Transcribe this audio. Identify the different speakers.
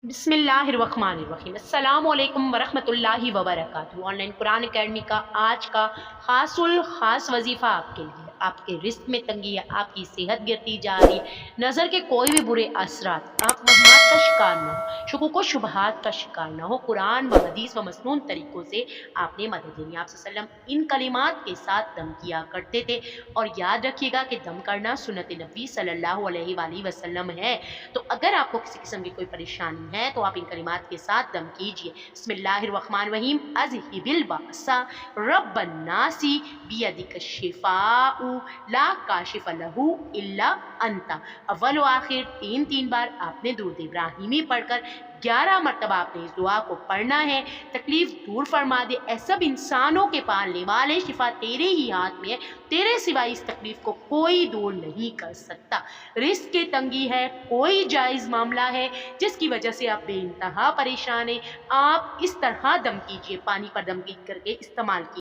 Speaker 1: बिस्मिल्लाहिर्रहमानिर्रहीम। अस्सलामु अलैकुम वरहमतुल्लाहि वबरकातुहू। ऑनलाइन कुरान अकेडमी का आज का खास वजीफ़ा आपके लिए, आपके रिस्क में तंगी है, आपकी सेहत गिरती जा रही है, नज़र के कोई भी बुरे असरात, आप वहमात का शिकार ना हो, शुकूक व शुबहात का शिकार ना हो, कुरान व हदीस व मसनून तरीक़ों से आपने मदद लेनी है। आप सल्लल्लाहु अलैहि वसल्लम इन कलिमात के साथ दम किया करते थे, और याद रखिएगा कि दम करना सुन्नत नबी सल्लल्लाहु अलैहि वसल्लम है। तो अगर आपको किसी किस्म की कोई परेशानी है तो आप इन कलिमात के साथ दम कीजिए। बिस्मिल्लाहिर्रहमानिर्रहीम। अज़हिबिल बअसा रब्बन्नासी बियदिक शिफाउ ला काशिफ लहू इल्ला अंता। अव्वल व आखिर तीन तीन बार आपने दुरूद इब्राहिमी पढ़कर 11 मरतबा आपने इस दुआ को पढ़ना है। तकलीफ दूर फरमा दे, ऐ सब इंसानों के पालने वाले, शिफा तेरे ही हाथ में है, तेरे सिवाय इस तकलीफ को कोई दूर नहीं कर सकता। रिस्क की तंगी है, कोई जायज़ मामला है जिसकी वजह से आप बेइंतहा परेशान हैं, आप इस तरह दम कीजिए, पानी पर दम करके इस्तेमाल कीजिए।